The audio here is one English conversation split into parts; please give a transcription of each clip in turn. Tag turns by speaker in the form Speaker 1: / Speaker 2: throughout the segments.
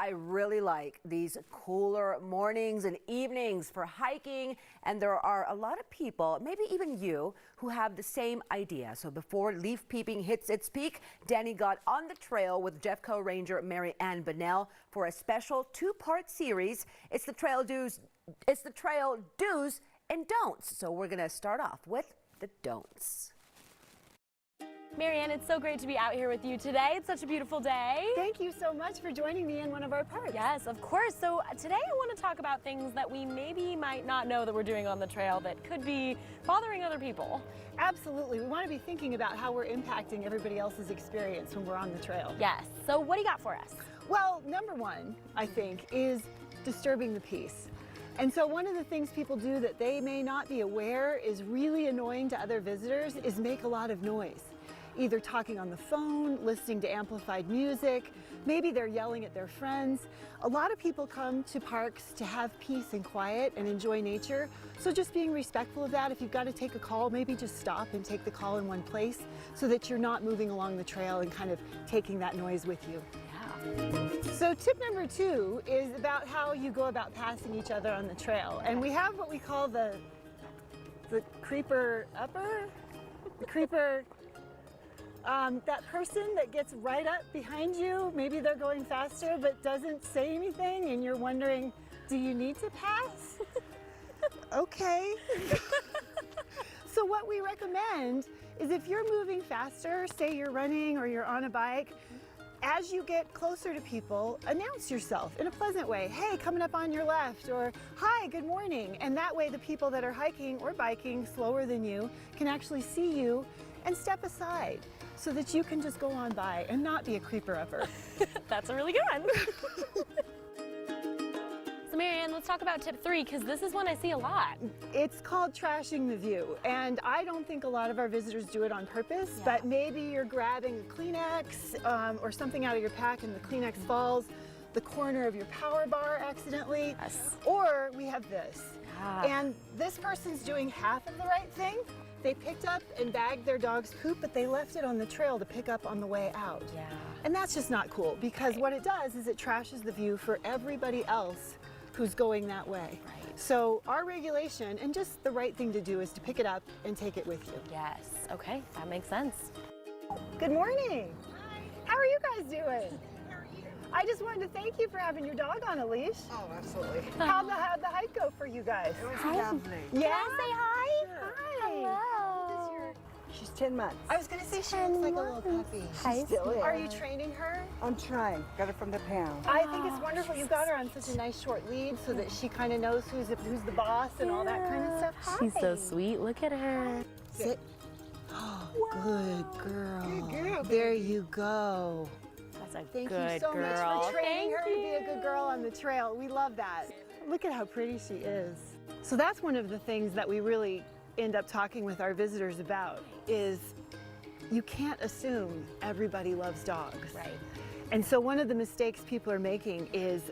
Speaker 1: I really like these cooler mornings and evenings for hiking, and there are a lot of people, maybe even you, who have the same idea. So before leaf peeping hits its peak, Danny got on the trail with JeffCo Ranger Mary Ann Bonnell for a special two-part series. It's the trail do's and don'ts. So we're going to start off with the don'ts.
Speaker 2: Mary Ann, it's so great to be out here with you today. It's such a beautiful day.
Speaker 3: Thank you so much for joining me in one of our parks.
Speaker 2: Yes, of course. So today I want to talk about things that we maybe might not know that we're doing on the trail that could be bothering other people.
Speaker 3: Absolutely. We want to be thinking about how we're impacting everybody else's experience when we're on the trail.
Speaker 2: Yes. So what do you got for us?
Speaker 3: Well, number one, I think, is disturbing the peace. And so one of the things people do that they may not be aware is really annoying to other visitors is make a lot of noise. Either talking on the phone, listening to amplified music, maybe they're yelling at their friends. A lot of people come to parks to have peace and quiet and enjoy nature. So just being respectful of that. If you've got to take a call, maybe just stop and take the call in one place so that you're not moving along the trail and kind of taking that noise with you. Yeah. So tip number two is about how you go about passing each other on the trail. And we have what we call the creeper upper, the creeper. That person that gets right up behind you, maybe they're going faster but doesn't say anything and you're wondering, do you need to pass? Okay. So what we recommend is if you're moving faster, say you're running or you're on a bike, as you get closer to people, announce yourself in a pleasant way. Hey, coming up on your left, or hi, good morning. And that way the people that are hiking or biking slower than you can actually see you and step aside so that you can just go on by and not be a creeper-upper.
Speaker 2: That's a really good one. So Mary Ann, let's talk about tip three, because this is one I see a lot.
Speaker 3: It's called trashing the view, and I don't think a lot of our visitors do it on purpose, but maybe you're grabbing a Kleenex or something out of your pack and the Kleenex falls the corner of your power bar accidentally.
Speaker 2: Yes.
Speaker 3: Or we have this, and this person's doing half of the right thing. They picked up and bagged their dog's poop, but they left it on the trail to pick up on the way out. Yeah. And that's just not cool, because what it does is it trashes the view for everybody else who's going that way. Right. So our regulation, and just the right thing to do, is to pick it up and take it with you.
Speaker 2: Yes. Okay, that makes sense.
Speaker 3: Good morning. Hi. How are you guys doing? How are you? I just wanted to thank you for having your dog on a leash.
Speaker 4: Oh, absolutely.
Speaker 3: How'd the hike go for you guys?
Speaker 4: It was lovely.
Speaker 3: Yeah?
Speaker 2: Can I say hi?
Speaker 3: Sure.
Speaker 2: Hi. Hello.
Speaker 4: She's 10 months.
Speaker 3: I was going to say she looks like a little puppy.
Speaker 4: She still is.
Speaker 3: Are you training her?
Speaker 4: I'm trying. Got her from the pound.
Speaker 3: I think it's wonderful. You've got her on such a nice short lead so that she kind of knows who's the boss and all that kind of stuff.
Speaker 2: She's so sweet. Look at her.
Speaker 3: Sit. Oh, good girl.
Speaker 4: Good girl.
Speaker 3: There you go.
Speaker 2: That's a
Speaker 3: Thank
Speaker 2: good
Speaker 3: you so
Speaker 2: girl.
Speaker 3: much for training her to be a
Speaker 2: Thank
Speaker 3: good girl on the trail. We love that. Look at how pretty she is. So that's one of the things that we really end up talking with our visitors about is you can't assume everybody loves dogs.
Speaker 2: Right.
Speaker 3: And so one of the mistakes people are making is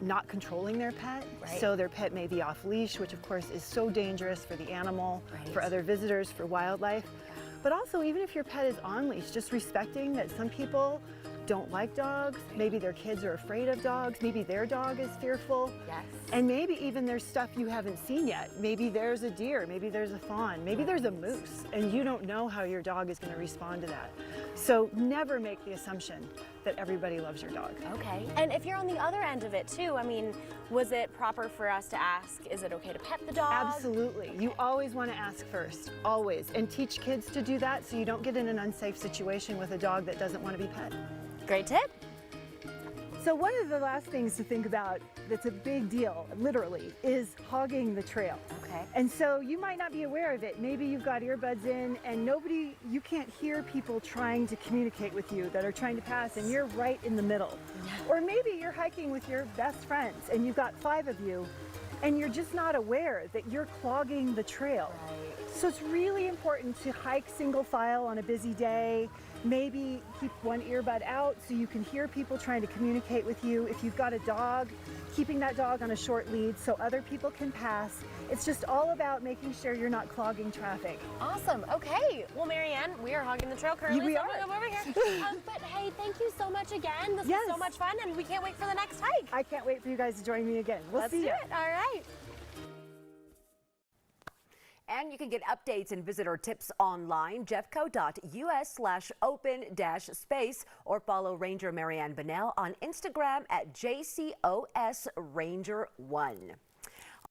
Speaker 3: not controlling their pet.
Speaker 2: Right.
Speaker 3: So their pet may be off leash, which of course is so dangerous for the animal,
Speaker 2: Right.
Speaker 3: for other visitors, for wildlife. But also, even if your pet is on leash, just respecting that some people don't like dogs, maybe their kids are afraid of dogs, maybe their dog is fearful.
Speaker 2: Yes.
Speaker 3: And maybe even there's stuff you haven't seen yet. Maybe there's a deer, maybe there's a fawn, maybe there's a moose, and you don't know how your dog is going to respond to that. So never make the assumption that everybody loves your dog.
Speaker 2: Okay. And if you're on the other end of it too, I mean, was it proper for us to ask, is it okay to pet the dog?
Speaker 3: Absolutely. You always want to ask first, always. And teach kids to do that so you don't get in an unsafe situation with a dog that doesn't want to be pet.
Speaker 2: Great tip.
Speaker 3: So one of the last things to think about that's a big deal, literally, is hogging the trail.
Speaker 2: Okay.
Speaker 3: And so you might not be aware of it. Maybe you've got earbuds in and you can't hear people trying to communicate with you that are trying to pass, and you're right in the middle. Or maybe you're hiking with your best friends and you've got 5 of you and you're just not aware that you're clogging the trail.
Speaker 2: Right.
Speaker 3: So it's really important to hike single file on a busy day. Maybe keep one earbud out so you can hear people trying to communicate with you. If you've got a dog, keeping that dog on a short lead so other people can pass. It's just all about making sure you're not clogging traffic.
Speaker 2: Awesome. Okay. Well, Marianne, we are hogging the trail currently.
Speaker 3: We
Speaker 2: so
Speaker 3: are.
Speaker 2: I'm gonna come over here. But hey, thank you so much again. This
Speaker 3: Yes.
Speaker 2: was so much fun, and we can't wait for the next hike.
Speaker 3: I can't wait for you guys to join me again. We'll
Speaker 2: Let's
Speaker 3: see
Speaker 2: do
Speaker 3: you.
Speaker 2: it. All right.
Speaker 1: And you can get updates and visitor tips online, jeffco.us/open-space, or follow Ranger Marianne Bonnell on Instagram at JCOS Ranger 1.